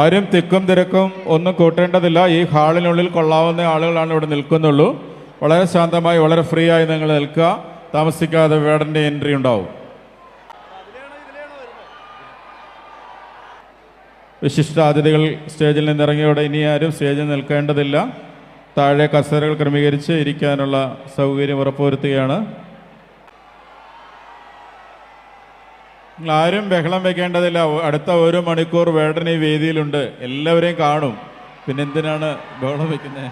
ആരും തിക്കും തിരക്കും ഒന്നും കൂട്ടേണ്ടതില്ല. ഈ ഹാളിനുള്ളിൽ കൊള്ളാവുന്ന ആളുകളാണ് ഇവിടെ നിൽക്കുന്നുള്ളൂ. വളരെ ശാന്തമായി വളരെ ഫ്രീ ആയി നിങ്ങൾ നിൽക്കുക. താമസിക്കാതെ വേടൻ്റെ എൻട്രി ഉണ്ടാവും. വിശിഷ്ട അതിഥികൾ സ്റ്റേജിൽ നിന്നിറങ്ങിയോടെ ഇനി ആരും സ്റ്റേജിൽ നിൽക്കേണ്ടതില്ല. താഴെ കസേരകൾ ക്രമീകരിച്ച് ഇരിക്കാനുള്ള സൗകര്യം ഉറപ്പുവരുത്തുകയാണ്. ആരും ബഹളം വെക്കേണ്ടതില്ല. അടുത്ത 1 മണിക്കൂർ വേടൻ ഈ വേദിയിലുണ്ട്. എല്ലാവരെയും കാണും. പിന്നെ എന്തിനാണ് ബഹളം വെക്കുന്നത്?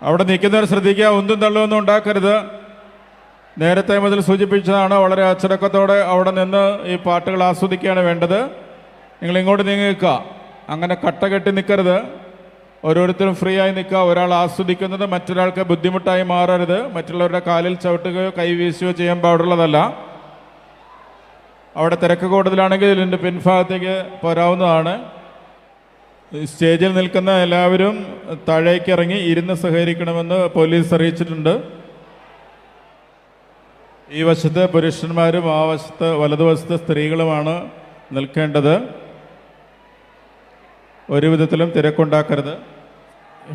അവിടെ നിൽക്കുന്നവർ ശ്രദ്ധിക്കുക, ഒന്നും തള്ളുമൊന്നും ഉണ്ടാക്കരുത്. നേരത്തെ മുതൽ സൂചിപ്പിച്ചതാണ്. വളരെ അച്ചടക്കത്തോടെ അവിടെ നിന്ന് ഈ പാട്ടുകൾ ആസ്വദിക്കുകയാണ് വേണ്ടത്. നിങ്ങൾ ഇങ്ങോട്ട് നീങ്ങിക്കുക. അങ്ങനെ കട്ട കെട്ടി നിൽക്കരുത്. ഓരോരുത്തരും ഫ്രീ ആയി നിൽക്കുക. ഒരാൾ ആസ്വദിക്കുന്നത് മറ്റൊരാൾക്ക് ബുദ്ധിമുട്ടായി മാറരുത്. മറ്റുള്ളവരുടെ കാലിൽ ചവിട്ടുകയോ കൈവീശുകയോ ചെയ്യാൻ പാടുള്ളതല്ല. അവിടെ തിരക്ക് കൂടുതലാണെങ്കിൽ ഇതിൻ്റെ പിൻഭാഗത്തേക്ക് പോരാവുന്നതാണ്. സ്റ്റേജിൽ നിൽക്കുന്ന എല്ലാവരും താഴേക്ക് ഇറങ്ങി ഇരുന്ന് സഹകരിക്കണമെന്ന് പോലീസ് അറിയിച്ചിട്ടുണ്ട്. ഈ വശത്ത് പുരുഷന്മാരും ആ വശത്ത് വലതുവശത്ത് സ്ത്രീകളുമാണ് നിൽക്കേണ്ടത്. ഒരു വിധത്തിലും തിരക്കുണ്ടാക്കരുത്.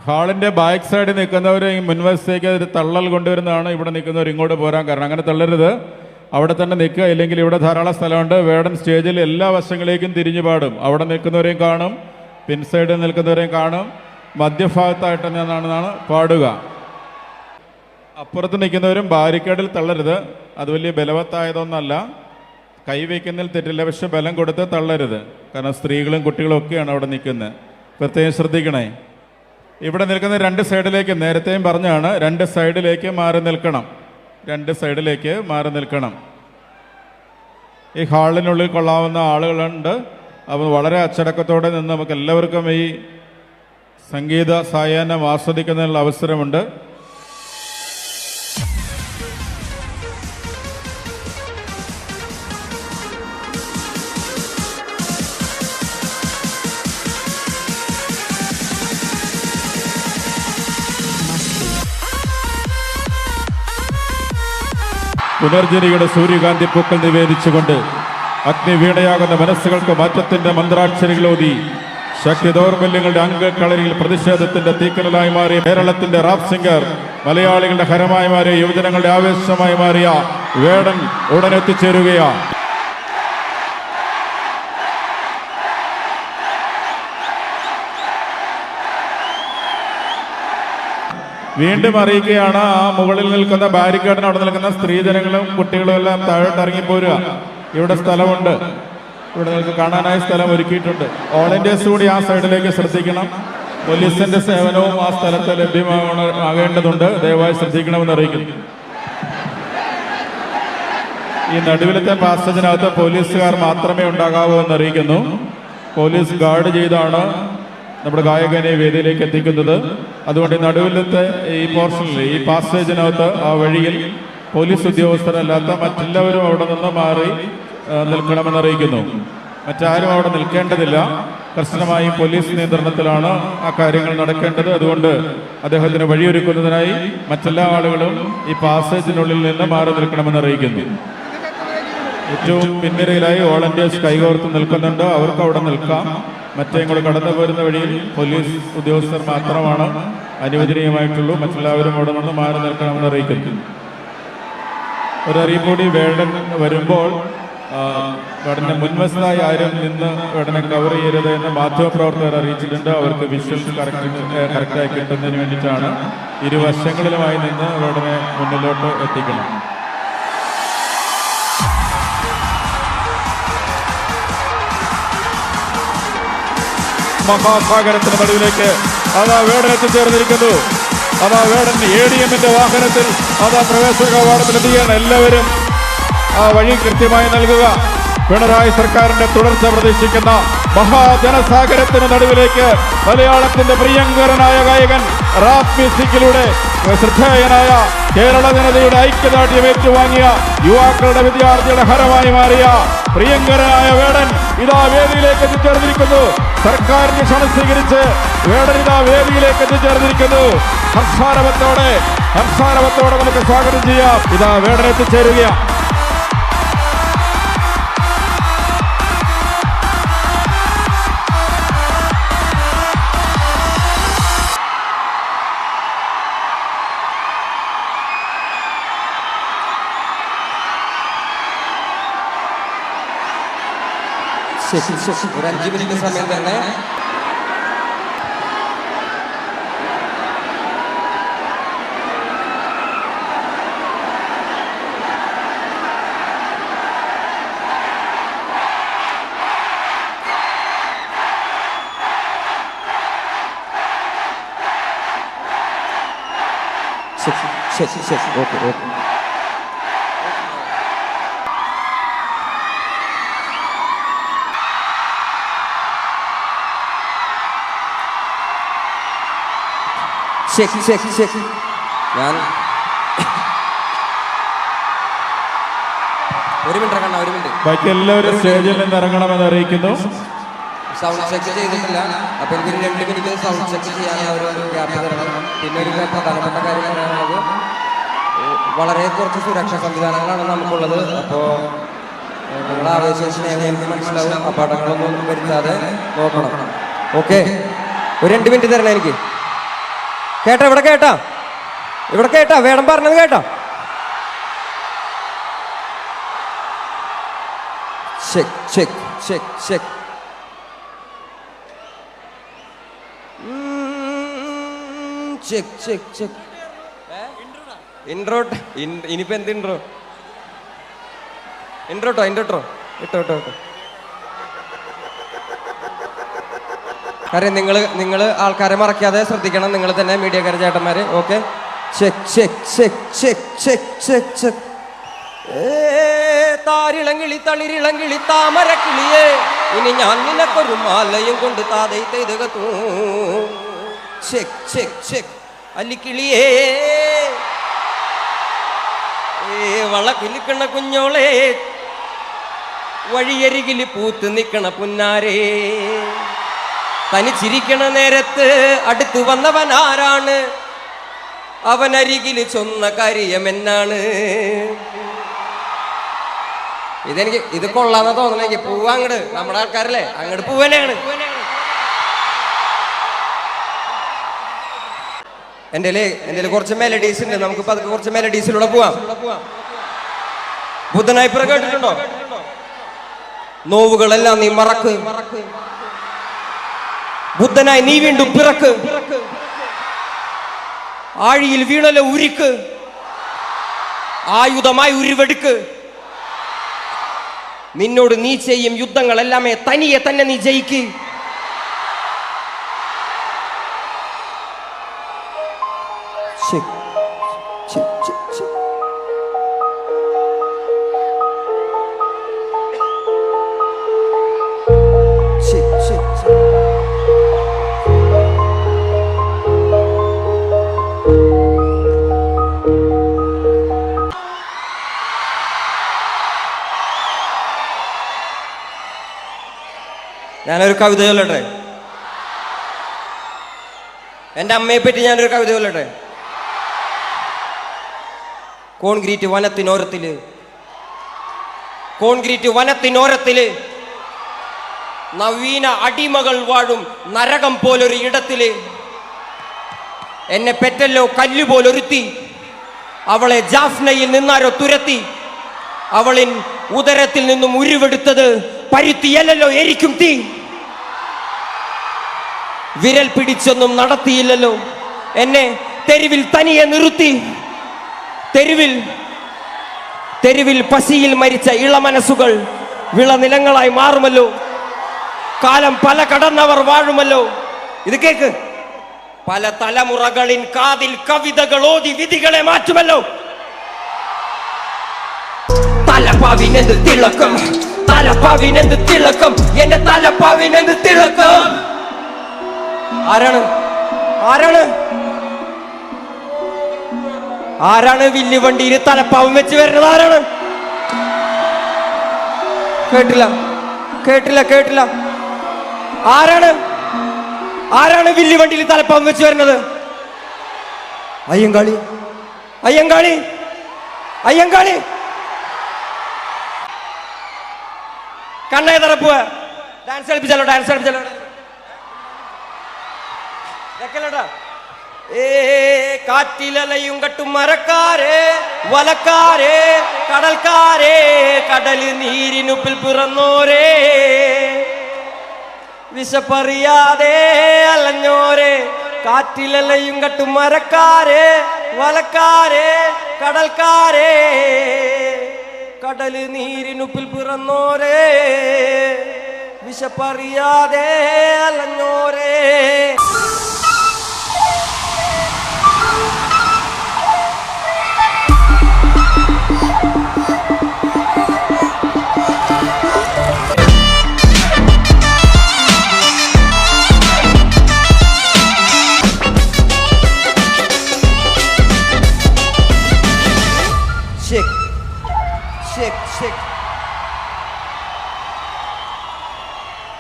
ഹാളിൻ്റെ ബാക്ക് സൈഡിൽ നിൽക്കുന്നവർ ഈ മുൻവശത്തേക്ക് ഒരു തള്ളൽ കൊണ്ടുവരുന്നതാണ്. ഇവിടെ നിൽക്കുന്നവർ ഇങ്ങോട്ട് പോരാൻ കാരണം. അങ്ങനെ തള്ളരുത്. അവിടെ തന്നെ നിൽക്കുക. ഇല്ലെങ്കിൽ ഇവിടെ ധാരാളം സ്ഥലമുണ്ട്. വേടൻ സ്റ്റേജിൽ എല്ലാ വശങ്ങളിലേക്കും തിരിഞ്ഞു പാടും. അവിടെ നിൽക്കുന്നവരെയും കാണും, പിൻസൈഡിൽ നിൽക്കുന്നവരെയും കാണും. മധ്യഭാഗത്തായിട്ട് തന്നെയാണ് പാടുക. അപ്പുറത്ത് നിൽക്കുന്നവരും ബാരിക്കേഡിൽ തള്ളരുത്. അത് വലിയ ബലവത്തായതൊന്നല്ല. കൈവയ്ക്കുന്നതിൽ തെറ്റില്ല, പക്ഷെ ബലം കൊടുത്ത് തള്ളരുത്. കാരണം സ്ത്രീകളും കുട്ടികളും ഒക്കെയാണ് അവിടെ നിൽക്കുന്നത്. പ്രത്യേകം ശ്രദ്ധിക്കണേ. ഇവിടെ നിൽക്കുന്ന 2 സൈഡിലേക്ക്, നേരത്തെയും പറഞ്ഞാണ്, 2 സൈഡിലേക്ക് മാറി നിൽക്കണം. 2 സൈഡിലേക്ക് മാറി നിൽക്കണം. ഈ ഹാളിനുള്ളിൽ കൊള്ളാവുന്ന ആളുകളുണ്ട്. അപ്പോൾ വളരെ അച്ചടക്കത്തോടെ നിന്ന് നമുക്ക് എല്ലാവർക്കും ഈ സംഗീത സായാഹ്നം ആസ്വദിക്കുന്നതിനുള്ള അവസരമുണ്ട്. പുനർജനിയുടെ സൂര്യകാന്തി പൂക്കൾ നിവേദിച്ചുകൊണ്ട് അഗ്നിവീണയാകുന്ന മനസ്സുകൾക്ക് മാറ്റത്തിന്റെ മന്ത്രാക്ഷരികളോതി ശക്തി ദൗർബല്യങ്ങളുടെ അംഗക്കളരിയിൽ പ്രതിഷേധത്തിന്റെ തീക്കനലായി മാറിയ കേരളത്തിന്റെ റാപ്പ് സിംഗർ, മലയാളികളുടെ ഹരമായി മാറിയ യുവജനങ്ങളുടെ ആവേശമായി മാറിയ വേടൻ ഉടനെത്തിച്ചേരുകയാണ്. വീണ്ടും അറിയിക്കുകയാണ്, ആ മുകളിൽ നിൽക്കുന്ന ബാരിക്കേഡിന് അവിടെ നിൽക്കുന്ന സ്ത്രീജനങ്ങളും കുട്ടികളും എല്ലാം താഴോട്ട് ഇറങ്ങിപ്പോരുക. ഇവിടെ സ്ഥലമുണ്ട്. ഇവിടെ നിങ്ങൾക്ക് കാണാനായി സ്ഥലം ഒരുക്കിയിട്ടുണ്ട്. ഓൾ ഇന്ത്യസ് കൂടി ആ സൈഡിലേക്ക് ശ്രദ്ധിക്കണം. പോലീസിന്റെ സേവനവും ആ സ്ഥലത്ത് ലഭ്യമാകേണ്ടതുണ്ട്. ദയവായി ശ്രദ്ധിക്കണമെന്ന് അറിയിക്കുന്നു. ഈ നടുവിലത്തെ പാസേജിനകത്ത് പോലീസുകാർ മാത്രമേ ഉണ്ടാകാവൂ എന്നറിയിക്കുന്നു. പോലീസ് ഗാർഡ് ചെയ്താണ് നമ്മുടെ ഗായകനെ വേദിയിലേക്ക് എത്തിക്കുന്നത്. അതുകൊണ്ട് നടുവിലത്തെ ഈ പോർഷനിൽ, ഈ പാസേജിനകത്ത്, ആ വഴിയിൽ പോലീസ് ഉദ്യോഗസ്ഥരല്ലാത്ത മറ്റെല്ലാവരും അവിടെ നിന്ന് മാറി നിൽക്കണമെന്നറിയിക്കുന്നു. മറ്റാരും അവിടെ നിൽക്കേണ്ടതില്ല. കർശനമായി പോലീസ് നിയന്ത്രണത്തിലാണ് ആ കാര്യങ്ങൾ നടക്കേണ്ടത്. അതുകൊണ്ട് അദ്ദേഹത്തിന് വഴിയൊരുക്കുന്നതിനായി മറ്റെല്ലാ ആളുകളും ഈ പാസേജിനുള്ളിൽ നിന്ന് മാറി നിൽക്കണമെന്നറിയിക്കുന്നു. ഏറ്റവും പിൻനിരയിലായി ഓൾ ഇന്ത്യസ് കൈകോർത്ത് നിൽക്കുന്നുണ്ട്. അവർക്ക് അവിടെ നിൽക്കാം. മറ്റേ കൂടെ കടന്നു പോരുന്ന വഴിയിൽ പോലീസ് ഉദ്യോഗസ്ഥർ മാത്രമാണ് അനുവദനീയമായിട്ടുള്ളൂ. മറ്റെല്ലാവരും അവിടെ നിന്ന് മാറി നിൽക്കണമെന്ന് അറിയിക്കുന്നു. ഒരറിയിപ്പ് കൂടി, വേടൻ വരുമ്പോൾ വേടന്റെ മുൻവശത്തായി ആരും നിന്ന് വേടനെ കവർ ചെയ്യരുത് എന്ന് മാധ്യമപ്രവർത്തകർ അറിയിച്ചിട്ടുണ്ട്. അവർക്ക് വിഷ്വൽസ് കറക്റ്റായി കിട്ടുന്നതിന് വേണ്ടിയിട്ടാണ്. ഇരുവശങ്ങളിലുമായി നിന്ന് വേടനെ മുന്നിലോട്ട് എത്തിക്കണം. മഹാസാഗരത്തിന് നടുവിലേക്ക് അതാ വേടൻ എത്തിച്ചേർന്നിരിക്കുന്നു. അതാ വേടൻ ADMന്റെ വാഹനത്തിൽ അതാ പ്രവേശന കവാടത്തിലെത്തിയാണ്. എല്ലാവരും ആ വഴി കൃത്യമായി നൽകുക. പിണറായി സർക്കാരിന്റെ തുടർച്ച പ്രതീക്ഷിക്കുന്ന മഹാജനസാഗരത്തിന് നടുവിലേക്ക് മലയാളത്തിന്റെ പ്രിയങ്കരനായ ഗായകൻ, റാപ്പ് മ്യൂസിക്കിലൂടെ ശ്രദ്ധേയനായ കേരള ജനതയുടെ ഐക്യദാർഢ്യം ഏറ്റുവാങ്ങിയ യുവാക്കളുടെ വിദ്യാർത്ഥിയുടെ ഹരമായി മാറിയ പ്രിയങ്കരനായ വേടൻ ഇതാ വേദിയിലേക്ക് എത്തിച്ചേർന്നിരിക്കുന്നു. സർക്കാരിന് ക്ഷണം സ്വീകരിച്ച് വേടൻ ഇതാ വേദിയിലേക്ക് എത്തിച്ചേർന്നിരിക്കുന്നു. ഹർഷാരവത്തോടെ നമുക്ക് സ്വാഗതം ചെയ്യാം. ഇതാ വേടൻ എത്തിച്ചേരുകയാണ്. ഒരു 5 മിനിറ്റ് സമയം തന്നെ. Okay okay. ഞാൻ ഒരു മിനിറ്റ് കണ്ട, ഒരു മിനിറ്റ്. ബാക്കി എല്ലാവരും സ്റ്റേജിൽ നിന്ന് ഇറങ്ങണമെന്ന് അറിയിക്കുന്നു. സൗണ്ട് ചെക്ക് ചെയ്തിട്ടില്ല. അപ്പൊ എനിക്കൊരു 2 മിനിറ്റ് സൗണ്ട് ചെക്ക് ചെയ്യാനുള്ള ഒരു ഗ്യാപ്പ് തരണം. പിന്നെ ഒരു പ്രധാനപ്പെട്ട കാര്യം പറയാനുള്ളത്, വളരെ കുറച്ച് സുരക്ഷാ സംവിധാനങ്ങളാണ് നമുക്കുള്ളത്. അപ്പോൾ നിങ്ങളുടെ ആവേശം സ്നേഹം എനിക്ക് മനസ്സിലാവും. അപകടങ്ങളൊന്നും വരുത്താതെ നോക്കണം. ഓക്കെ, ഒരു 2 മിനിറ്റ് തരണം എനിക്ക്. കേട്ടാ? ഇവിടെ കേട്ടാ? ഇവിടെ കേട്ടാ? വേണം പറഞ്ഞത് കേട്ടാ? Check check check check. Check check check. Intro. ഇനിയിപ്പോ എന്ത് ഇൻട്രോ? ഇൻട്രോട്ടോ ഇൻട്രോട്ടോ ഇട്ടോ ഇട്ടോ ഇട്ടോ. കാര്യം നിങ്ങൾ ആൾക്കാരെ മറക്കാതെ ശ്രദ്ധിക്കണം. നിങ്ങൾ തന്നെ മീഡിയക്കാരെ ചേട്ടന്മാര്. Okay, check check check check check check check. താരിളങ്കിളി തളിരിളങ്കിളി താമരക്കിളിയേ, ഇനി ഞാൻ നിനക്കൊരു മാലയും കൊണ്ട് താതൈ തെയ്തകത്തൂ. Check check check. അല്ലിക്കിളിയേ, വളക്കിലിക്കണ കുഞ്ഞോളെ, വഴിയരികിൽ പൂത്ത് നിക്കണ പുന്നാരേ, തനിച്ചിരിക്കണ നേരത്ത് അടുത്ത് വന്നവൻ ആരാണ്? അവനരികിൽ ചൊന്ന കാര്യമെന്നാണ്. ഇത് കൊള്ളാന്ന് തോന്നണെങ്കി പോവാ അങ്ങട്. നമ്മുടെ ആൾക്കാരല്ലേ, അങ്ങോട്ട് പോവാനാണ്. എൻ്റെ കുറച്ച് മെലഡീസ് ഉണ്ട്. നമുക്ക് പതുക്കെ കുറച്ച് മെലഡീസിലൂടെ പോവാം. ബുദ്ധനായി പിറ കേട്ടിട്ടുണ്ടോ? നോവുകളെല്ലാം നീ മറക്ക്, ബുദ്ധനായി നീ വീണ്ടും പിറക്ക്. ആഴിയിൽ വീണല ഉരുക്ക്, ആയുധമായി ഉരുവെടുക്ക്. നിന്നോട് നീ ചെയ്യും യുദ്ധങ്ങളെല്ലാമേ തനിയെ തന്നെ നീ ജയിക്ക്. ഞാനൊരു കവിത ചൊല്ലട്ടെ. എൻ്റെ അമ്മയെ പറ്റി ഞാനൊരു കവിത ചൊല്ലട്ടെ. കോൺക്രീറ്റ് വനത്തിനോരത്തില്, കോൺക്രീറ്റ് വനത്തിനോരത്തില് നവീന അടിമകൾ വാഴും നരകം പോലൊരു ഇടത്തില് എന്നെ പെറ്റല്ലോ കല്ലുപോലൊരുത്തി. അവളെ ജാഫ്നയിൽ നിന്നാരോ തുരത്തി. അവളിൻ ഉദരത്തിൽ നിന്നും ഉരുവെടുത്തത് പരുത്തിയല്ലോ എരിക്കും തീ. വിരൽ പിടിച്ചൊന്നും നടത്തിയില്ലല്ലോ എന്നെ തെരുവിൽ തനിയെ നിർത്തി. തെരുവിൽ പശിയിൽ മരിച്ച ഇളമനസ്സുകൾ വിളനിലങ്ങളായി മാറുമല്ലോ. കാലം പല കടന്നവർ വാഴുമല്ലോ. ഇത് കേക്ക്. പല തലമുറകളിൻ കാതിൽ കവിതകൾ ഓതി വിധികളെ മാറ്റുമല്ലോ. തലപ്പാവിനെന്ത് തിളക്കം, തലപ്പാവിനെന്ത് തിളക്കം, എന്റെ തലപ്പാവിനെന്ത് തിളക്കം. ആരാണ് ആരാണ് ആരാണ് വില്ല് വണ്ടിയിൽ തലപ്പാവും വെച്ച് വരുന്നത്? ആരാണ്? കേട്ടില്ല കേട്ടില്ല കേട്ടില്ല. ആരാണ് വില്ല് വണ്ടിയിൽ തലപ്പാവും വെച്ച് വരുന്നത്? അയ്യങ്കാളി അയ്യങ്കാളി അയ്യങ്കാളി. കണ്ണേ തറപ്പുവ. Dance കളിപ്പിച്ചല്ലോ, dance കളിപ്പിച്ചല്ലോ. കാറ്റിലലയും കട്ടും മരക്കാരെ, വലക്കാരെ, കടൽക്കാരെ, കടല് നീരിനുപ്പിൽ പിറന്നോരേ. വിശപ്പറിയാതെ അലഞ്ഞോരെ, കാറ്റിലലയും കട്ടും മരക്കാരെ, വലക്കാരെ, കടൽക്കാരെ, കടല് നീരിനുപ്പിൽ പിറന്നോരെ, വിശപ്പറിയാതെ അലഞ്ഞോരെ.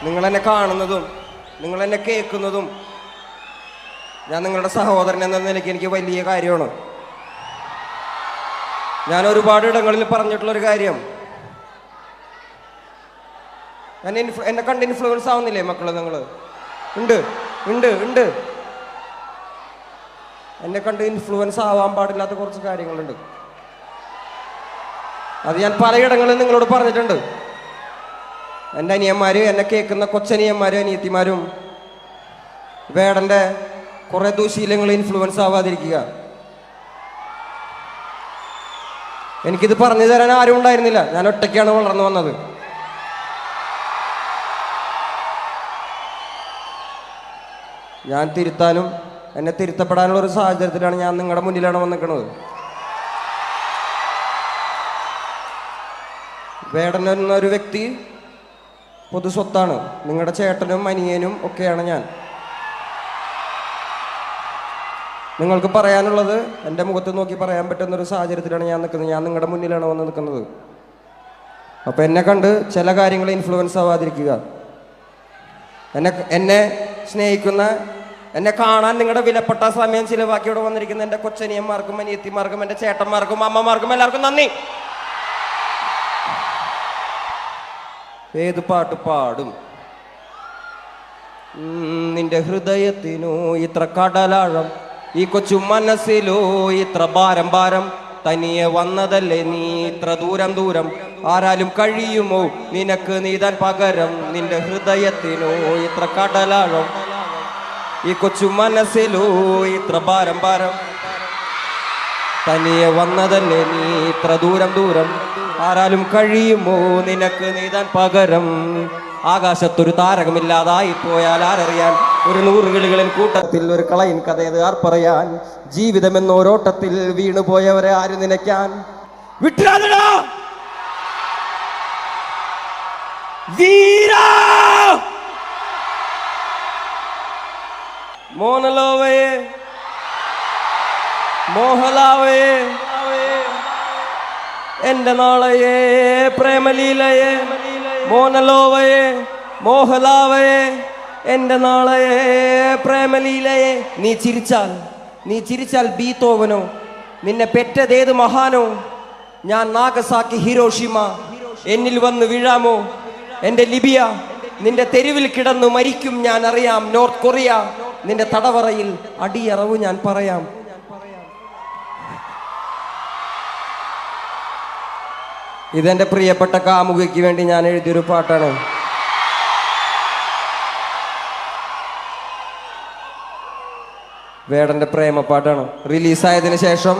നിങ്ങളെന്നെ കാണുന്നതും നിങ്ങളെന്നെ കേൾക്കുന്നതും ഞാൻ നിങ്ങളുടെ സഹോദരൻ എന്ന നിലയ്ക്ക് എനിക്ക് വലിയ കാര്യമാണ്. ഞാൻ ഒരുപാട് ഇടങ്ങളിൽ പറഞ്ഞിട്ടുള്ളൊരു കാര്യം, എന്നെ കണ്ട് ഇൻഫ്ലുവൻസ് ആവുന്നില്ലേ മക്കള്? നിങ്ങൾ ഉണ്ട് ഉണ്ട് ഉണ്ട് എന്നെ കണ്ട് ഇൻഫ്ലുവൻസ് ആവാൻ പാടില്ലാത്ത കുറച്ച് കാര്യങ്ങളുണ്ട്. അത് ഞാൻ പലയിടങ്ങളിൽ നിങ്ങളോട് പറഞ്ഞിട്ടുണ്ട്. എൻ്റെ അനിയന്മാര്, എന്നെ കേൾക്കുന്ന കൊച്ചനിയന്മാരും അനിയത്തിമാരും വേടൻ്റെ കുറെ ദൂശീലങ്ങൾ ഇൻഫ്ലുവൻസ് ആവാതിരിക്കുക. എനിക്കിത് പറഞ്ഞു തരാൻ ആരും ഉണ്ടായിരുന്നില്ല. ഞാൻ ഒറ്റയ്ക്കാണ് വളർന്നു വന്നത്. ഞാൻ തിരുത്താനും എന്നെ തിരുത്തപ്പെടാനുള്ള ഒരു സാഹചര്യത്തിലാണ് ഞാൻ നിങ്ങളുടെ മുന്നിലാണ് വന്നിരിക്കുന്നത്. വേടൻ എന്നൊരു വ്യക്തി പൊതു സ്വത്താണ്. നിങ്ങളുടെ ചേട്ടനും അനിയനും ഒക്കെയാണ് ഞാൻ. നിങ്ങൾക്ക് പറയാനുള്ളത് എൻ്റെ മുഖത്ത് നോക്കി പറയാൻ പറ്റുന്നൊരു സാഹചര്യത്തിലാണ് ഞാൻ നിൽക്കുന്നത്. ഞാൻ നിങ്ങളുടെ മുന്നിലാണ് വന്ന് നിൽക്കുന്നത്. അപ്പം എന്നെ കണ്ട് ചില കാര്യങ്ങൾ ഇൻഫ്ലുവൻസ് ആവാതിരിക്കുക. എന്നെ സ്നേഹിക്കുന്ന, എന്നെ കാണാൻ നിങ്ങളുടെ വിലപ്പെട്ട സമയം ചിലവാക്കി ഇവിടെ വന്നിരിക്കുന്ന എൻ്റെ കൊച്ചനിയന്മാർക്കും അനിയത്തിമാർക്കും എൻ്റെ ചേട്ടന്മാർക്കും അമ്മമാർക്കും എല്ലാവർക്കും നന്ദി. ഏത് പാട്ട് പാടും? നിന്റെ ഹൃദയത്തിനോ ഇത്ര കടലാഴം, ഈ കൊച്ചു മനസ്സിലോ ഇത്ര ഭാരം ഭാരം, തനിയെ വന്നതല്ലേ നീ ഇത്ര ദൂരം ദൂരം, ആരാലും കഴിയുമോ നിനക്ക് നീതാൻ പകരം? നിന്റെ ഹൃദയത്തിനോ ഇത്ര കടലാഴം, ഈ കൊച്ചു മനസ്സിലോ ഇത്ര ഭാരം ഭാരം, തനിയെ വന്നതല്ലേ നീ ഇത്ര ദൂരം ദൂരം, ആരാലും കഴിയുമോ നിനക്ക് നീതാൻ പകരം? ആകാശത്തൊരു താരകമില്ലാതായി പോയാൽ ആരറിയാൻ? ഒരു 100 കിളികളിൻ കൂട്ടത്തിൽ ഒരു കളയിൻ കഥയത് ആർ പറയാൻ? ജീവിതം എന്നോരോട്ടത്തിൽ വീണുപോയവരെ ആര് നനയ്ക്കാൻ? വിട്ടുരാതടാ വീരാ മോനലോവേ മോഹലാവേ എന്റെ നാളയെ പ്രേമലീലയെ, മോനലോവയെ മോഹലാവയെ എന്റെ നാളയെ പ്രേമലീലയെ. നീ ചിരിച്ചാൽ ബീത്തോവനോ, നിന്നെ പെറ്റതേത് മഹാനോ? ഞാൻ നാഗസാക്കി ഹിരോഷിമ, എന്നിൽ വന്ന് വീഴാമോ? എന്റെ ലിബിയ, നിന്റെ തെരുവിൽ കിടന്നു മരിക്കും ഞാൻ അറിയാം. നോർത്ത് കൊറിയ, നിന്റെ തടവറയിൽ അടിയറവ് ഞാൻ പറയാം. ഇതെന്റെ പ്രിയപ്പെട്ട കാമുകിക്ക് വേണ്ടി ഞാൻ എഴുതിയൊരു പാട്ടാണ്. വേടന്റെ പ്രേമപ്പാട്ടാണ്. റിലീസായതിനു ശേഷം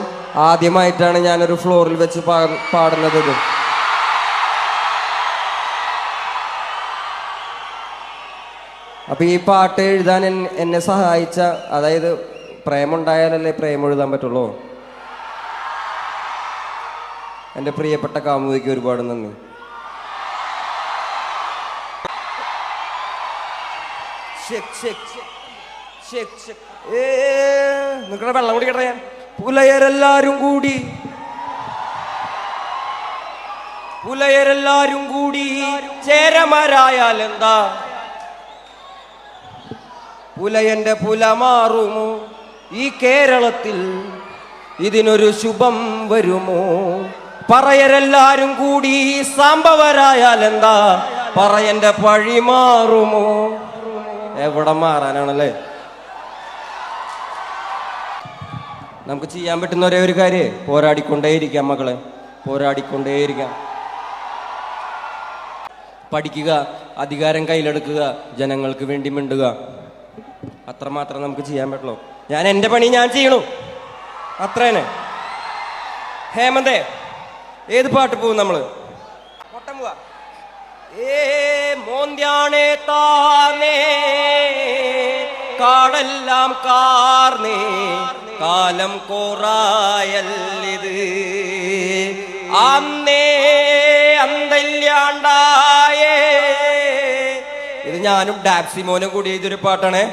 ആദ്യമായിട്ടാണ് ഞാനൊരു ഫ്ലോറിൽ വെച്ച് പാടുന്നത്. അപ്പൊ ഈ പാട്ട് എഴുതാൻ എന്നെ സഹായിച്ച, അതായത് പ്രേമുണ്ടായാലല്ലേ പ്രേമം എഴുതാൻ പറ്റുള്ളൂ. എൻ്റെ പ്രിയപ്പെട്ട കാമുകിക്ക് ഒരുപാട് നന്ദി. നിങ്ങളുടെ വെള്ളം കൂടി കേട്ട ഞാൻ. പുലയരെല്ലാരും കൂടി ചേരമരായാൽ എന്താ? പുലയന്റെ പുല മാറുമോ ഈ കേരളത്തിൽ? ഇതിനൊരു ശുഭം വരുമോ? പറയരെല്ലാരും കൂടി സാമ്പവരായാൽ എന്താ? പറയന്റെ പഴി മാറുമോ? എവിടെ മാറാനാണല്ലേ? നമുക്ക് ചെയ്യാൻ പറ്റുന്ന ഒരേ ഒരു കാര്യം പോരാടിക്കൊണ്ടേയിരിക്കാം മക്കളെ, പോരാടിക്കൊണ്ടേയിരിക്കാം. പഠിക്കുക, അധികാരം കയ്യിലെടുക്കുക, ജനങ്ങൾക്ക് വേണ്ടി മിണ്ടുക. അത്രമാത്രം നമുക്ക് ചെയ്യാൻ പറ്റുള്ളൂ. ഞാൻ എൻ്റെ പണി ഞാൻ ചെയ്യണു, അത്രേനെ. ഹേമന്തേ, ഏത് പാട്ട് പോവും നമ്മള്? പൊട്ടം പോവാ. ഏ മോന്ത്യാണേ താനേ കാടെല്ലാം കാർന്നേ കാലം കോറായല്ലിത് അന്നേ അന്തല്യാണ്ടായേ. ഇത് ഞാനും ഡാപ്സിമോനും കൂടി ഇതൊരു പാട്ടാണ്.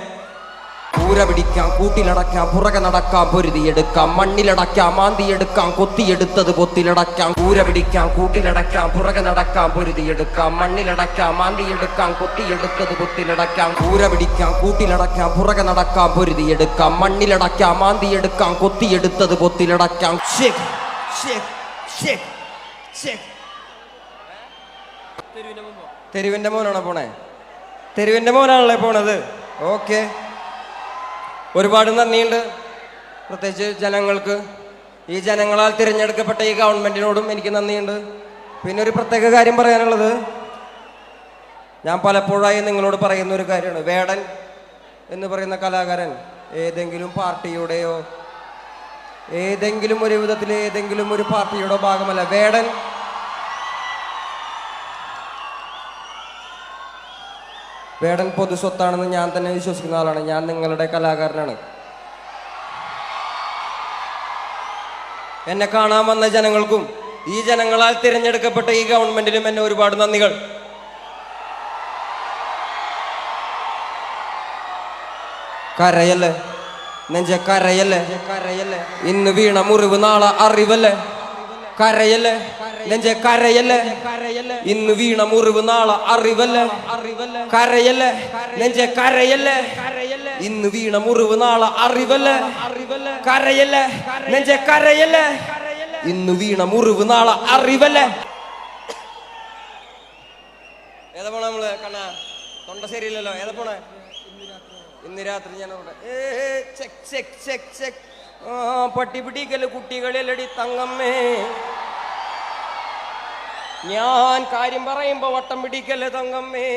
കൂര പിടിക്കാം, കൂട്ടിലടക്കാം, പുറകെ നടക്കാം, പൊരുതിയെടുക്കാം, മണ്ണിലടക്കാം, മാന്തിയെടുക്കാം, കൊത്തിയെടുത്തത് പൊത്തിലടക്കാം. കൂര പിടിക്കാം, കൂട്ടിലടക്കാം, പുറകെ നടക്കാം, പൊരുതിയെടുക്കാം, മണ്ണിലടക്കാം, മാന്തിയെടുക്കാം, കൊത്തിയെടുത്തത് പൊത്തിലടക്കാം. കൂര പിടിക്കാം, കൂട്ടിലടക്കാം, പുറകെ നടക്കാം, പൊരുതിയെടുക്കാം, മണ്ണിലടക്കാം, മാന്തിയെടുക്കാം, കൊത്തിയെടുത്തത് പൊത്തിലടക്കാം. തെരുവിന്റെ മോനാണോ പോണേ? തെരുവിന്റെ മോനാണല്ലേ പോണത്? ഓക്കെ, ഒരുപാട് നന്ദിയുണ്ട്. പ്രത്യേകിച്ച് ജനങ്ങൾക്ക്, ഈ ജനങ്ങളാൽ തിരഞ്ഞെടുക്കപ്പെട്ട ഈ ഗവൺമെന്റിനോടും എനിക്ക് നന്ദിയുണ്ട്. പിന്നെ ഒരു പ്രത്യേക കാര്യം പറയാനുള്ളത്, ഞാൻ പലപ്പോഴായി നിങ്ങളോട് പറയുന്ന ഒരു കാര്യമാണ്. വേടൻ എന്ന് പറയുന്ന കലാകാരൻ ഏതെങ്കിലും പാർട്ടിയുടെയോ ഏതെങ്കിലും ഒരു വിധത്തിൽ ഏതെങ്കിലും ഒരു പാർട്ടിയുടെ ഭാഗമല്ല. വേടൻ പൊതു സ്വത്താണെന്ന് ഞാൻ തന്നെ വിശ്വസിക്കുന്ന ആളാണ്. ഞാൻ നിങ്ങളുടെ കലാകാരനാണ്. എന്നെ കാണാൻ വന്ന ജനങ്ങൾക്കും ഈ ജനങ്ങളാൽ തിരഞ്ഞെടുക്കപ്പെട്ട ഈ ഗവൺമെന്റിനും എന്നെ ഒരുപാട് നന്ദികൾ. കരയല്ലേ നെഞ്ച, കരയല്ലേ, ഇന്ന് വീണ മുറിവ് നാളെ അറിവല്ലേ. കരയല്ലേ നെഞ്ച, കരയല്ലേ, ഇന്ന് വീണ മുറിവ് നാളെ അറിവല്ലേ. കരയല്ലേ നെഞ്ച, കരയല്ലേ, ഇന്ന് വീണ മുറിവ് നാളെ അറിവല്ലേ. കരയല്ലേ നെഞ്ച, കരയല്ലേ, ഇന്ന് വീണ മുറിവ് നാളെ അറിവല്ലേ. ഏതാ പോണ നമ്മള്? കണ്ണാ, തൊണ്ട ശരിയില്ലല്ലോ. ഏതാ പോണേ? ഇന്ന് രാത്രി ഞാൻ പട്ടി പിടിക്കല് കുട്ടികളെല്ലടി തങ്ങമ്മേ. ഞാൻ കാര്യം പറയുമ്പോ വട്ടം പിടിക്കല് തങ്ങമ്മേ.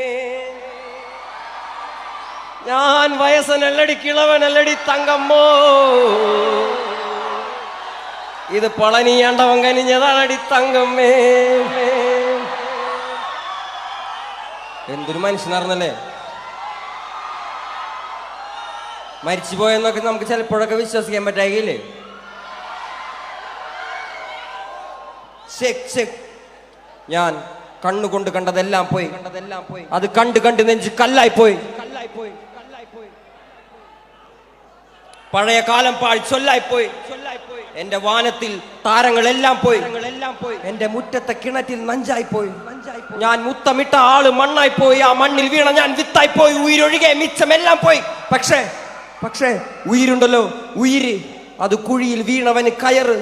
ഞാൻ വയസ്സനല്ലടി കിളവനല്ലടി തങ്കമ്മോ. ഇത് പളനിയാണ്ടവൻ കനിഞ്ഞതാണടി തങ്കമ്മേ. എന്തൊരു മനുഷ്യനാർന്നല്ലേ. മരിച്ചുപോയെന്നൊക്കെ നമുക്ക് ചിലപ്പോഴൊക്കെ വിശ്വസിക്കാൻ പറ്റായില്ലേ. ഞാൻ കണ്ണുകൊണ്ട് കണ്ടതെല്ലാം പോയി, അത് കണ്ട് കണ്ട് നെഞ്ച് കല്ലായി പോയി. പഴയ കാലം പാഴ് ചൊല്ലായിപ്പോയി. എന്റെ വാനത്തിൽ താരങ്ങളെല്ലാം പോയി, എന്റെ മുറ്റത്തെ കിണറ്റിൽ നഞ്ചായി പോയി. ഞാൻ മുത്തമിട്ട ആള് മണ്ണായി പോയി, ആ മണ്ണിൽ വീണ ഞാൻ വിത്തായി പോയി. ഉയിരൊഴികെ മിച്ചമെല്ലാം പോയി. പക്ഷേ ഉയിരുണ്ടല്ലോ, ഉയിര് അത് കുഴിയിൽ വീണവന് കയറ്.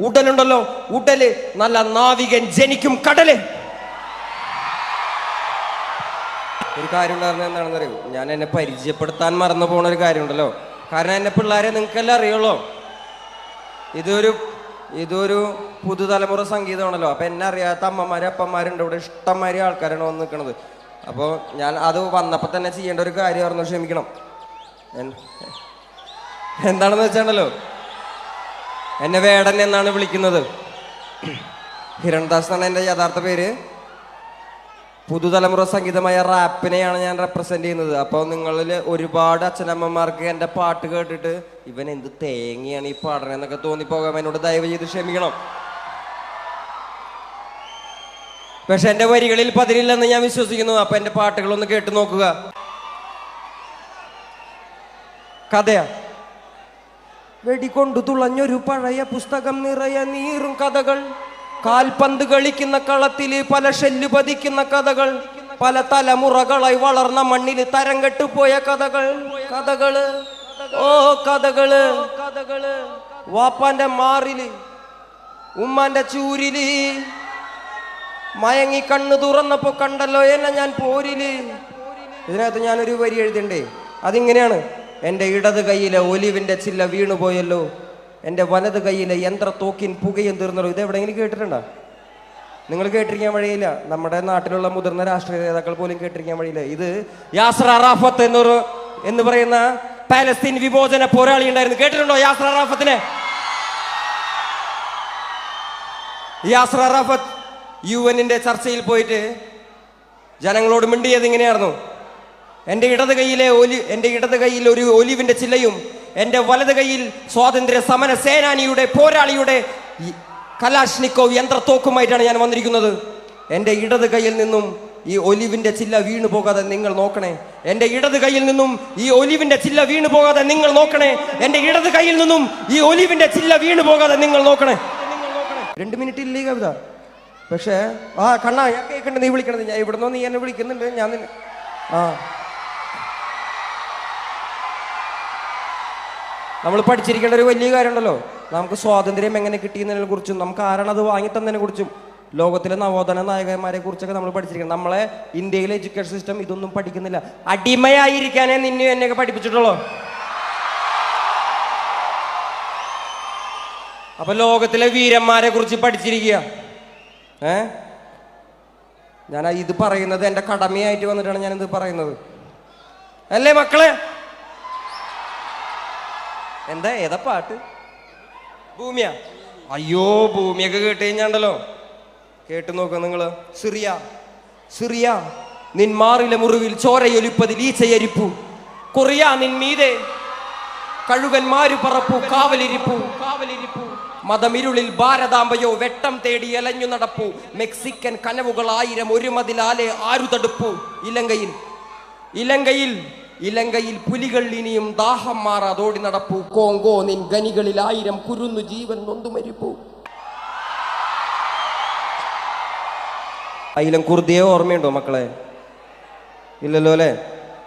ഉടലുണ്ടല്ലോ, ഉടല് നല്ല നാവികൻ ജനിക്കും കടല്. ഒരു കാര്യം ഉണ്ടായിരുന്നത് എന്താണെന്ന് അറിയൂ, ഞാൻ എന്നെ പരിചയപ്പെടുത്താൻ മറന്നു പോണ ഒരു കാര്യമുണ്ടല്ലോ. കാരണം എന്നെ പിള്ളേരെ നിങ്ങൾക്കെല്ലാം അറിയുള്ളൂ. ഇതൊരു പുതുതലമുറ സംഗീതമാണല്ലോ. അപ്പം എന്നെ അറിയാത്ത അമ്മമാരും അപ്പന്മാരുണ്ട് ഇവിടെ, ഇഷ്ടംമാതിരി ആൾക്കാരാണ് വന്ന് നിൽക്കുന്നത്. അപ്പോൾ ഞാൻ അത് വന്നപ്പോൾ തന്നെ ചെയ്യേണ്ട ഒരു കാര്യമായിരുന്നു, ക്ഷമിക്കണം. എന്താണെന്ന് വെച്ചാണല്ലോ, എന്നെ വേടൻ എന്നാണ് വിളിക്കുന്നത്. ഹിരൺദാസ് എന്നാണ് എൻ്റെ യഥാർത്ഥ പേര്. പുതുതലമുറ സംഗീതമായ റാപ്പിനെയാണ് ഞാൻ റെപ്രസെന്റ് ചെയ്യുന്നത്. അപ്പോൾ നിങ്ങളിൽ ഒരുപാട് അച്ഛനമ്മമാർക്ക് എൻ്റെ പാട്ട് കേട്ടിട്ട് ഇവൻ എന്ത് തേങ്ങയാണ് ഈ പാടണെന്നൊക്കെ തോന്നിപ്പോകാം. എന്നോട് ദയവ് ചെയ്ത് ക്ഷമിക്കണം. പക്ഷെ എൻ്റെ വരികളിൽ പതിരില്ലെന്ന് ഞാൻ വിശ്വസിക്കുന്നു. അപ്പൊ എൻ്റെ പാട്ടുകളൊന്ന് കേട്ട് നോക്കുക. കഥയാ. വെടികൊണ്ടു തുളഞ്ഞൊരു പഴയ പുസ്തകം നിറയെ നീറും കഥകൾ. കാൽപന്ത് കളിക്കുന്ന കളത്തില് പല ഷെല്ല് പതിക്കുന്ന കഥകൾ. പല തലമുറകളായി വളർന്ന മണ്ണില് തരം കെട്ടുപോയ കഥകള്. ഓ കഥകള്. വാപ്പാന്റെ മാറില്, ഉമ്മാന്റെ ചൂരില്, മയങ്ങി കണ്ണു തുറന്നപ്പോ കണ്ടല്ലോ എന്നെ ഞാൻ പോരില്. ഇതിനകത്ത് ഞാനൊരു വരി എഴുതണ്ടേ? അതിങ്ങനെയാണ്: എൻ്റെ ഇടത് കൈയിലെ ഒലിവിൻ്റെ ചില്ല വീണുപോയല്ലോ, എൻ്റെ വലത് കൈയിലെ യന്ത്രത്തോക്കിൻ പുകയും തീർന്നല്ലോ. ഇത് എവിടെയെങ്കിലും കേട്ടിട്ടുണ്ടോ? നിങ്ങൾ കേട്ടിരിക്കാൻ വഴിയില്ല. നമ്മുടെ നാട്ടിലുള്ള മുതിർന്ന രാഷ്ട്രീയ നേതാക്കൾ പോലും കേട്ടിരിക്കാൻ വഴിയില്ല. ഇത് യാസർ അറാഫത്ത് എന്ന് പറയുന്ന പാലസ്തീൻ വിമോചന പോരാളി ഉണ്ടായിരുന്നു. കേട്ടിട്ടുണ്ടോ യാസർ അറാഫത്തിനെ? യാസർ അറാഫത്ത് UN-ന്റെ ചർച്ചയിൽ പോയിട്ട് ജനങ്ങളോട് മിണ്ടിയത് ഇങ്ങനെയായിരുന്നു: എൻ്റെ ഇടത് കയ്യിൽ ഒരു ഒലിവിന്റെ ചില്ലയും എൻ്റെ വലത് കയ്യിൽ സ്വാതന്ത്ര്യ സമര സേനാനിയുടെ പോരാളിയുടെ കലാഷ്നിക്കോവ് യന്ത്രത്തോക്കുമായിട്ടാണ് ഞാൻ വന്നിരിക്കുന്നത്. എൻ്റെ ഇടത് കയ്യിൽ നിന്നും ഈ ഒലിവിന്റെ ചില്ല വീണു പോകാതെ നിങ്ങൾ നോക്കണേ. എൻ്റെ ഇടത് കയ്യിൽ നിന്നും ഈ ഒലിവിന്റെ ചില്ല വീണു പോകാതെ നിങ്ങൾ നോക്കണേ. എൻ്റെ ഇടത് കയ്യിൽ നിന്നും ഈ ഒലിവിന്റെ ചില്ല വീണു പോകാതെ നിങ്ങൾ നോക്കണേ. 2 മിനിറ്റ് ഇല്ലേ കവിത? പക്ഷേ കണ്ണാ, ഞാൻ കേൾക്കണ്ട നീ വിളിക്കണത്. ഞാൻ ഇവിടുന്ന് നീ എന്നെ വിളിക്കുന്നുണ്ട്. ഞാൻ നമ്മൾ പഠിച്ചിരിക്കേണ്ട ഒരു വലിയ കാര്യമുണ്ടല്ലോ. നമുക്ക് സ്വാതന്ത്ര്യം എങ്ങനെ കിട്ടിയെന്നതിനെ കുറിച്ചും നമുക്ക് ആരാണത് വാങ്ങിത്തന്നതിനെ കുറിച്ചും ലോകത്തിലെ നവോത്ഥാന നായകന്മാരെ കുറിച്ചൊക്കെ നമ്മൾ പഠിച്ചിരിക്കണം. നമ്മളെ ഇന്ത്യയിലെ എഡ്യൂക്കേഷൻ സിസ്റ്റം ഇതൊന്നും പഠിക്കുന്നില്ല. അടിമയായിരിക്കാനേ നിന്നെ എന്നെയൊക്കെ പഠിപ്പിച്ചിട്ടുള്ളൂ. അപ്പൊ ലോകത്തിലെ വീരന്മാരെ കുറിച്ച് പഠിച്ചിരിക്കുക. ഞാൻ ഇത് പറയുന്നത് എൻ്റെ കടമയായിട്ട് വന്നിട്ടാണ് ഞാനിത് പറയുന്നത്, അല്ലേ മക്കളെ? എന്താ ഏതാ പാട്ട്? ഭൂമിയാ? അയ്യോ, ഭൂമിയൊക്കെ കേട്ട് കഴിഞ്ഞാണ്ടല്ലോ. കേട്ടു നോക്കുക നിങ്ങള്. സിറിയ നിന്മാറിലെ മുറിവിൽ ചോരയൊലിപ്പതിൽ ഈച്ചയരിപ്പു കൊറിയ നിൻമീതെ കഴുകന്മാരു പറപ്പു കാവലിരിപ്പു മതമിരുളിൽ ഭാരതാംബയോ വെട്ടം തേടി അലഞ്ഞു നടപ്പു മെക്സിക്കൻ കനവുകൾ 1000 ഒരു മതിലാലെ ആരു തടുപ്പു ഇലങ്കയിൽ പുലികൾ ഇനിയും ദാഹം മാറാതോടി നടപ്പു കോങ്കോ നിൻ ഗനികളിൽ 1000 കുരുന്നു ജീവൻ നൊന്തു മരിപ്പു. അയിലം കുർദിയെ ഓർമ്മയുണ്ടോ മക്കളെ? ഇല്ലല്ലോ അല്ലേ?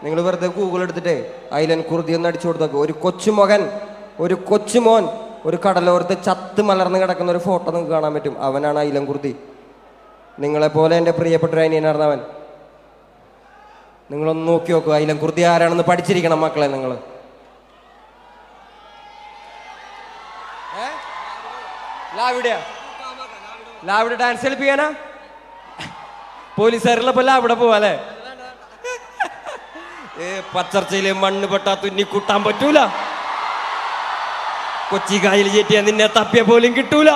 നിങ്ങൾ വെറുതെ ഗൂഗിൾ എടുത്തിട്ടേ അയിലൻ കുർദി ഒന്ന് അടിച്ചു കൊടുത്തൊക്കെ. ഒരു കൊച്ചുമോൻ ഒരു കടലോരത്ത് ചത്ത് മലർന്ന് കിടക്കുന്ന ഒരു ഫോട്ടോ നിങ്ങൾക്ക് കാണാൻ പറ്റും. അവനാണ് അയിലം കുർദി. നിങ്ങളെപ്പോലെ എൻ്റെ പ്രിയപ്പെട്ട ഒരു അനിയനായിരുന്നു അവൻ. നിങ്ങളൊന്ന് നോക്കി നോക്കുക, അയിലം കുർദി ആരാണെന്ന് പഠിച്ചിരിക്കണം മക്കളെ. നിങ്ങൾ ലാവിടെ ഡാൻസ് കളിപ്പിക്കാനാ? പോലീസുകാരുള്ളപ്പോ ലാവിടെ പോവാല്ലേ? പച്ചർച്ചയിലെ മണ്ണ് പെട്ടാ തുന്നി കൂട്ടാൻ പറ്റൂല. കൊച്ചി കായൽ ചേറ്റിയാ നിന്നെ തപ്പിയ പോലും കിട്ടൂല.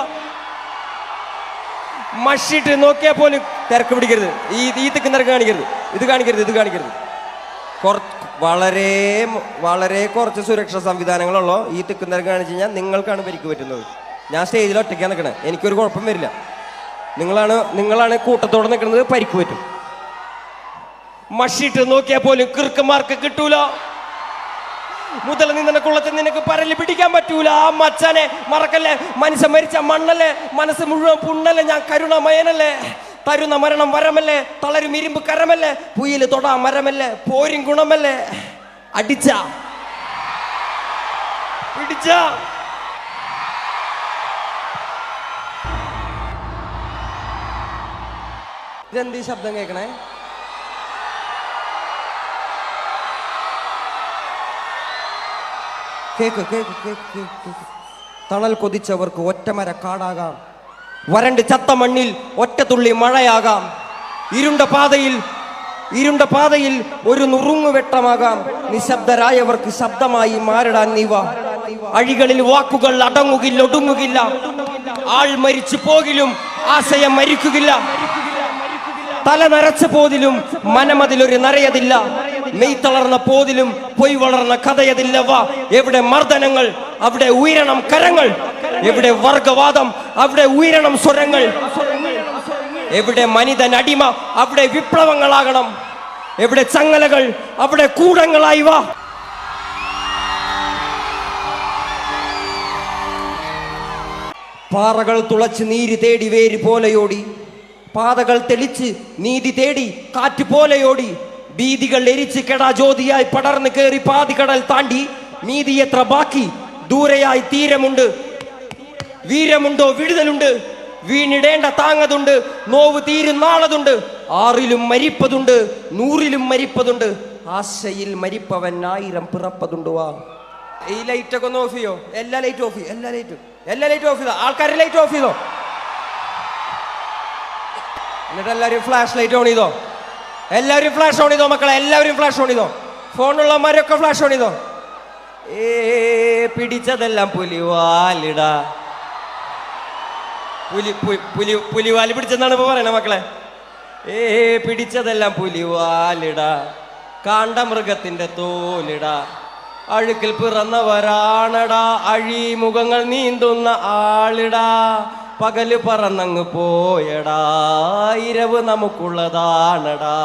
മഷിട്ട് നോക്കിയാ പോലും തിരക്ക് പിടിക്കരുത്. ഈ തിരക്ക് കാണിക്കരുത്. ഇത് കാണിക്കരുത്. വളരെ വളരെ കുറച്ച് സുരക്ഷാ സംവിധാനങ്ങളുള്ളൂ. ഈ തിരക്ക് കാണിച്ചു കഴിഞ്ഞാൽ നിങ്ങൾക്കാണ് പരിക്ക് പറ്റുന്നത്. ഞാൻ സ്റ്റേജിൽ ഒറ്റയ്ക്കാണ് നിൽക്കണേ, എനിക്കൊരു കുഴപ്പം വരില്ല. നിങ്ങളാണ് കൂട്ടത്തോടെ നിൽക്കുന്നത്, പരിക്ക് പറ്റും. മഷിട്ട് നോക്കിയാൽ പോലും കിറുക്കന്മാർക്ക് കിട്ടൂല. മുതൽ നിന്നെ കുളത്തിൽ നിനക്ക് പരല് പിടിക്കാൻ പറ്റൂല. ആ മച്ചാനെ മറക്കല്ലേ. മനുഷ്യൻ മരിച്ച മണ്ണല്ലേ, മനസ്സ് മുഴുവൻ പുണ്ണല്ലേ. ഞാൻ കരുണമയനല്ലേ, തരുന്ന മരണം വരമല്ലേ, തളരും ഇരുമ്പ് കരമല്ലേ, പുയല് തൊടാ മരമല്ലേ, പോരും ഗുണമല്ലേ. അടിച്ച പിടിച്ച ഇതെന്ത് ശബ്ദം കേൾക്കണേ? കേക്ക്. തണൽ കൊതിച്ചവർക്ക് ഒറ്റമര കാടാകാം. വരണ്ട് ചത്ത മണ്ണിൽ ഒറ്റത്തുള്ളി മഴയാകാം. ഇരുണ്ട പാതയിൽ ഒരു നുറുങ്ങുവെട്ടമാകാം. നിശബ്ദരായവർക്ക് ശബ്ദമായി മാറിടാൻ നീവ. അഴികളിൽ വാക്കുകൾ ഒടുങ്ങുകില്ല. ആൾ മരിച്ചു പോകിലും ആശയം മരിക്കുകില്ല. തല നരച്ച പോതിലും മനമതിലൊരു നരയതില്ല. മെയ് തളർന്ന പോതിലും പൊയ് വളർന്ന കഥയതില്ല. എവിടെ മർദ്ദനങ്ങൾ അവിടെ ഉയരണം കരങ്ങൾ. എവിടെ വർഗവാദം അവിടെ ഉയരണം സ്വരങ്ങൾ. എവിടെ മനിതൻ അടിമ അവിടെ വിപ്ലവങ്ങളാകണം. എവിടെ ചങ്ങലകൾ അവിടെ കൂടങ്ങളായി വാ. പാറകൾ തുളച്ച് നീര് തേടി വേര് പോലെയോടി, പാതകൾ തെളിച്ച് നീതി തേടി കാറ്റ് പോലെയോടി, ഭീതികൾ എരിച്ച് കെടാ ജ്യോതിയായി പടർന്ന് കയറി പാതികടൽ താണ്ടി. നീതി എത്ര ബാക്കി ദൂരെയായി തീരമുണ്ട്. വീരമുണ്ടോ വിടുതലുണ്ട്. വീണിടേണ്ട താങ്ങതുണ്ട്. നോവ് തീരുന്നാളതുണ്ട്. 6ലും മരിപ്പതുണ്ട്, 100ലും മരിപ്പതുണ്ട്. ആശയിൽ മരിപ്പവൻ 1000 പിറപ്പതുണ്ട്. വാ, ഈ ലൈറ്റൊക്കെ ഒന്ന് ഓഫ് ചെയ്യോ? എല്ലാ ലൈറ്റും ഓഫ് ചെയ്യോ? എല്ലാ ലൈറ്റും ഓഫ് ചെയ്തോ? ആൾക്കാരെ ലൈറ്റ് ഓഫ് ചെയ്തോ? എന്നിട്ട് എല്ലാവരും ഫ്ലാഷ് ലൈറ്റ് ഓൺ ചെയ്തോ. എല്ലാവരും ഫ്ലാഷ് ഓൺ ചെയ്തോ മക്കളെ, എല്ലാവരും ഫ്ലാഷ് ഓൺ ചെയ്തോ. ഫോണുള്ളമാരൊക്കെ ഫ്ലാഷ് ഓൺ ചെയ്തോ. പിടിച്ചതെല്ലാം പുലിവാലിടാ. പുലിവാല് പിടിച്ചെന്നാണ് ഇപ്പൊ പറയണേ മക്കളെ. പിടിച്ചതെല്ലാം പുലിവാലിടാ, കാണ്ടമൃഗത്തിന്റെ തോലിടാ, അഴുക്കിൽ പിറന്നവരാണടാ, അഴിമുഖങ്ങൾ നീന്തുന്ന ആളിടാ, പകല് പറന്നങ്ങ് പോയടാ, ഇരവ് നമുക്കുള്ളതാണടാ,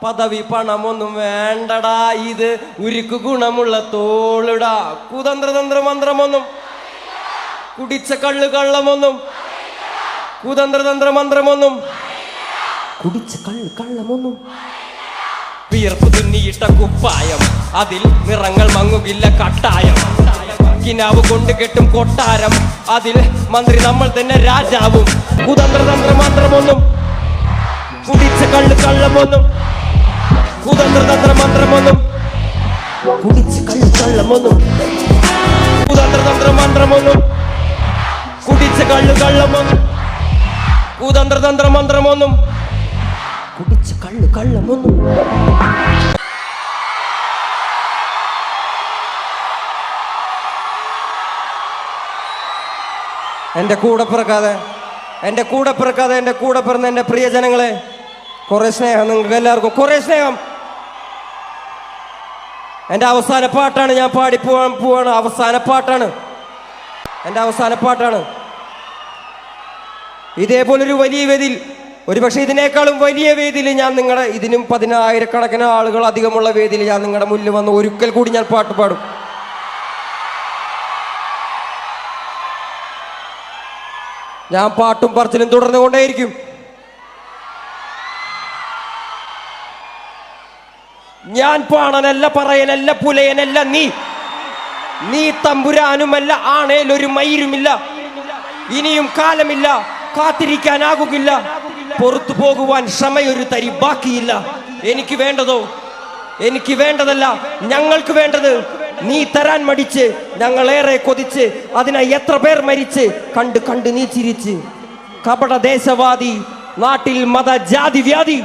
പദവി പണമൊന്നും വേണ്ടടാ, ഇത് ഉരുക്കു ഗുണമുള്ള തോളിടാ, കുതന്ത്രതന്ത്ര മന്ത്രമൊന്നും കുടിച്ച കള്ളു കള്ളമൊന്നും, കുതന്ത്രതന്ത്ര മന്ത്രമൊന്നും കുടിച്ച കള്ളു കള്ളമൊന്നും, വിയർപ്പ് തുന്നിയിട്ട കുപ്പായം, അതിൽ നിറങ്ങൾ മങ്ങുകില്ല കട്ടായം, കിനാവ് കൊണ്ട് കെട്ടും കൊട്ടാരം, അതിൽ മന്ത്രി നമ്മൾ തന്നെ രാജാവും, കുതന്ത്രതന്ത്ര മന്ത്രമൊന്നും കുടിച്ച കള്ളു കള്ളമൊന്നും, കുതന്ത്രതന്ത്ര മന്ത്രമൊന്നും കുടിച്ച കള്ളു കള്ളമൊന്നും, കുതന്ത്രതന്ത്ര മന്ത്രമൊന്നും കുടിച്ച കള്ളു കള്ളമൊന്നും, കുതന്ത്രതന്ത്ര മന്ത്രമൊന്നും കുടിച്ച കള്ളു കള്ളമൊന്നും. എൻ്റെ കൂടെ പിറക്കാതെ എൻ്റെ കൂടെ പിറന്ന എൻ്റെ പ്രിയജനങ്ങളെ, കുറെ സ്നേഹം നിങ്ങൾക്ക് എല്ലാവർക്കും, കുറെ സ്നേഹം. എൻ്റെ അവസാന പാട്ടാണ്, ഞാൻ പോവാണ്. അവസാന പാട്ടാണ്, എൻ്റെ അവസാന പാട്ടാണ്. ഇതേപോലൊരു വലിയ വേദിയിൽ, ഒരുപക്ഷെ ഇതിനേക്കാളും വലിയ വേദിയിൽ ഞാൻ നിങ്ങളുടെ, ഇതിനും 10,000-കണക്കിന് ആളുകൾ അധികമുള്ള വേദിയിൽ ഞാൻ നിങ്ങളുടെ മുന്നിൽ വന്ന് ഒരിക്കൽ കൂടി ഞാൻ പാട്ട് പാടും. ഞാൻ പാട്ടും പറച്ചിലും തുടർന്നുകൊണ്ടേയിരിക്കും. ഞാൻ പാണനല്ല, പറയനല്ല, പുലയനല്ല, നീ തമ്പുരാനുമല്ല, ആണേലൊരു മയിരുമില്ല, ഇനിയും കാലമില്ല, കാത്തിരിക്കാനാകുകില്ല, പുറത്തു പോകുവാൻ ക്ഷമയൊരു തരി ബാക്കിയില്ല. എനിക്ക് വേണ്ടതല്ല, ഞങ്ങൾക്ക് വേണ്ടത് നീ തരാൻ മടിച്ച്, ഞങ്ങളേറെ കൊതിച്ച്, അതിനായി എത്ര പേർ മരിച്ച്, കണ്ട് നീ ചിരിച്ച്. കപട ദേശവാദി, നാട്ടിൽ മത ജാതി വ്യാധി,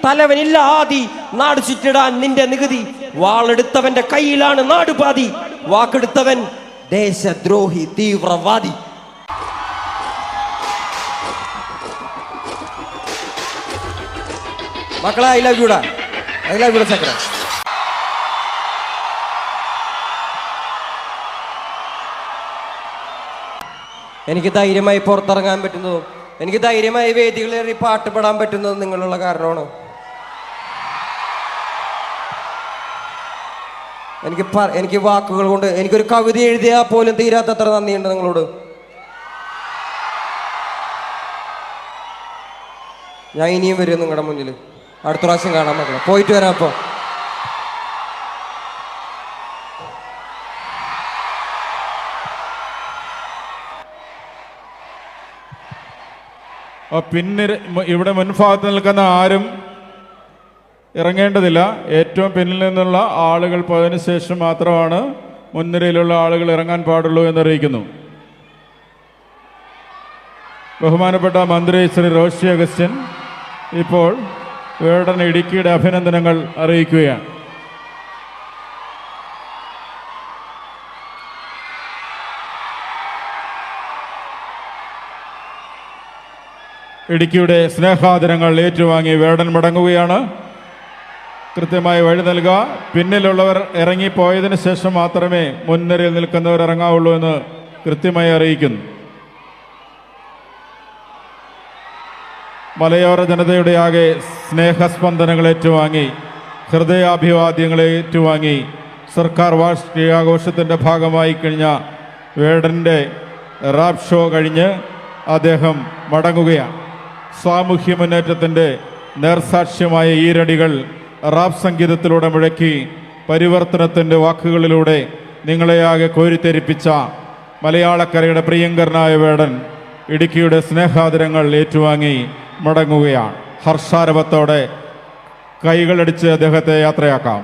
തലവനില്ല ആദി, നാട് ചുറ്റിടാൻ നിന്റെ നികുതി, വാളെടുത്തവന്റെ കയ്യിലാണ് നാടുപാതി, വാക്കെടുത്തവൻ ദേശദ്രോഹി തീവ്രവാദി. മക്കളെ, ഐ ലവ് യുടാ ചക്ര. എനിക്ക് ധൈര്യമായി പുറത്തിറങ്ങാൻ പറ്റുന്നതും, എനിക്ക് ധൈര്യമായി വേദികളേറി പാട്ട് പാടാൻ പറ്റുന്നതും നിങ്ങളുള്ള കാരണമാണ്. എനിക്ക് വാക്കുകൾ കൊണ്ട്, എനിക്കൊരു കവിത എഴുതിയാൽ പോലും തീരാത്തത്ര നന്ദിയുണ്ട് നിങ്ങളോട്. ഞാൻ ഇനിയും വരും നിങ്ങളുടെ മുന്നിൽ, അടുത്ത പ്രാവശ്യം കാണാൻ മക്കളെ. പോയിട്ട് വരാം. പിന്നിൽ ഇവിടെ മുൻഭാഗത്ത് നിൽക്കുന്ന ആരും ഇറങ്ങേണ്ടതില്ല. ഏറ്റവും പിന്നിൽ നിന്നുള്ള ആളുകൾ പോയതിനു ശേഷം മാത്രമാണ് മുൻനിരയിലുള്ള ആളുകൾ ഇറങ്ങാൻ പാടുള്ളൂ എന്നറിയിക്കുന്നു. ബഹുമാനപ്പെട്ട മന്ത്രി ശ്രീ റോഷി അഗസ്റ്റിൻ ഇപ്പോൾ വേടൻ ഇടുക്കിയുടെ അഭിനന്ദനങ്ങൾ അറിയിക്കുകയാണ്. ഇടുക്കിയുടെ സ്നേഹാദരങ്ങൾ ഏറ്റുവാങ്ങി വേടൻ മടങ്ങുകയാണ്. കൃത്യമായി വഴി നൽകുക. പിന്നിലുള്ളവർ ഇറങ്ങിപ്പോയതിന് ശേഷം മാത്രമേ മുൻനിരയിൽ നിൽക്കുന്നവർ ഇറങ്ങാവുള്ളൂ എന്ന് കൃത്യമായി അറിയിക്കുന്നു. മലയോര ജനതയുടെ ആകെ സ്നേഹസ്പന്ദനങ്ങൾ ഏറ്റുവാങ്ങി, ഹൃദയാഭിവാദ്യങ്ങളെ ഏറ്റുവാങ്ങി, സർക്കാർ വാർഷികാഘോഷത്തിൻ്റെ ഭാഗമായി കഴിഞ്ഞ വേടൻ്റെ റാപ്പ് ഷോ കഴിഞ്ഞ് അദ്ദേഹം മടങ്ങുകയാണ്. സാമൂഹ്യ മുന്നേറ്റത്തിൻ്റെ നേർസാക്ഷ്യമായ ഈരടികൾ റാപ്പ് സംഗീതത്തിലൂടെ മുഴക്കി പരിവർത്തനത്തിൻ്റെ വാക്കുകളിലൂടെ നിങ്ങളെയാകെ കോരിത്തെരിപ്പിച്ച മലയാളക്കരയുടെ പ്രിയങ്കരനായ വേടൻ ഇടുക്കിയുടെ സ്നേഹാദരങ്ങൾ ഏറ്റുവാങ്ങി മടങ്ങുകയാണ്. ഹർഷാരവത്തോടെ കൈകളടിച്ച് അദ്ദേഹത്തെ യാത്രയാക്കാം.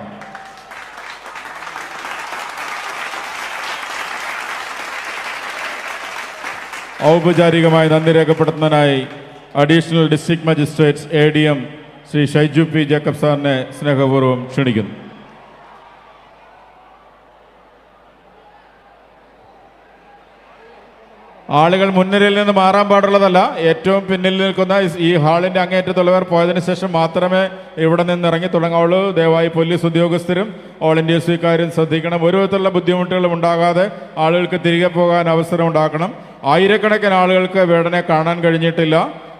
ഔപചാരികമായി നന്ദി രേഖപ്പെടുത്തുന്നതിനായി additional district magistrates ADM Shri Shaiju P Jacob സാറിനെ സ്നേഹപൂർവ്വം ക്ഷണിക്കുന്നു. ആളുകൾ മുൻനിരയിൽ നിന്ന് മാറാൻ പാടുള്ളതല്ല. ഏറ്റവും പിന്നിൽ നിൽക്കുന്ന ഈ ഹാളിന്റെ അങ്ങേറ്റത്തുള്ളവർ പോയതിനു ശേഷം മാത്രമേ ഇവിടെ നിന്ന് ഇറങ്ങി തുടങ്ങാവുള്ളൂ. ദയവായി പോലീസ് ഉദ്യോഗസ്ഥരും ഓൾ ഇന്ത്യ സ്വീകാര്യം ശ്രദ്ധിക്കണം. ഒരു വിധത്തിലുള്ള ബുദ്ധിമുട്ടുകളും ഉണ്ടാകാതെ ആളുകൾക്ക് തിരികെ പോകാൻ അവസരം ഉണ്ടാക്കണം. ആയിരക്കണക്കിന് ആളുകൾക്ക് വേടനെ കാണാൻ കഴിഞ്ഞിട്ടില്ല.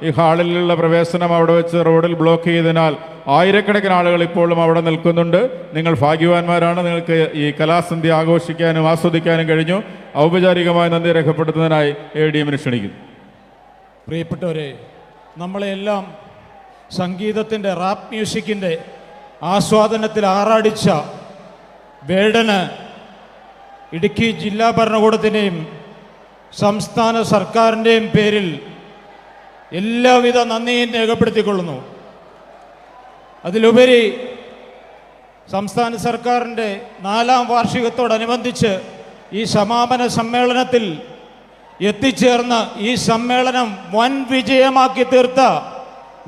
ഈ ഹാളിലുള്ള പ്രവേശനം അവിടെ വെച്ച് റോഡിൽ ബ്ലോക്ക് ചെയ്തതിനാൽ ആയിരക്കണക്കിന് ആളുകൾ ഇപ്പോഴും അവിടെ നിൽക്കുന്നുണ്ട്. നിങ്ങൾ ഭാഗ്യവാന്മാരാണ്. നിങ്ങൾക്ക് ഈ കലാസന്ധ്യ ആഘോഷിക്കാനും ആസ്വദിക്കാനും കഴിഞ്ഞു. ഔപചാരികമായ നന്ദി രേഖപ്പെടുത്തുന്നതിനായി ADMനെ ക്ഷണിക്കുന്നു. പ്രിയപ്പെട്ടവരെ, നമ്മളെല്ലാം സംഗീതത്തിൻ്റെ റാപ്പ് മ്യൂസിക്കിൻ്റെ ആസ്വാദനത്തിൽ ആറാടിച്ച വേടന് ഇടുക്കി ജില്ലാ ഭരണകൂടത്തിൻ്റെയും സംസ്ഥാന സർക്കാരിൻ്റെയും പേരിൽ എല്ലാവിധ നന്ദിയും രേഖപ്പെടുത്തിക്കൊള്ളുന്നു. അതിലുപരി സംസ്ഥാന സർക്കാരിൻ്റെ 4ാം വാർഷികത്തോടനുബന്ധിച്ച് ഈ സമാപന സമ്മേളനത്തിൽ എത്തിച്ചേർന്ന് ഈ സമ്മേളനം വൻ വിജയമാക്കി തീർത്ത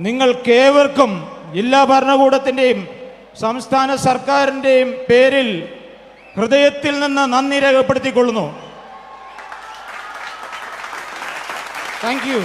നിങ്ങൾക്കേവർക്കും ജില്ലാ ഭരണകൂടത്തിൻ്റെയും സംസ്ഥാന സർക്കാരിൻ്റെയും പേരിൽ ഹൃദയത്തിൽ നിന്ന് നന്ദി രേഖപ്പെടുത്തിക്കൊള്ളുന്നു. Thank you.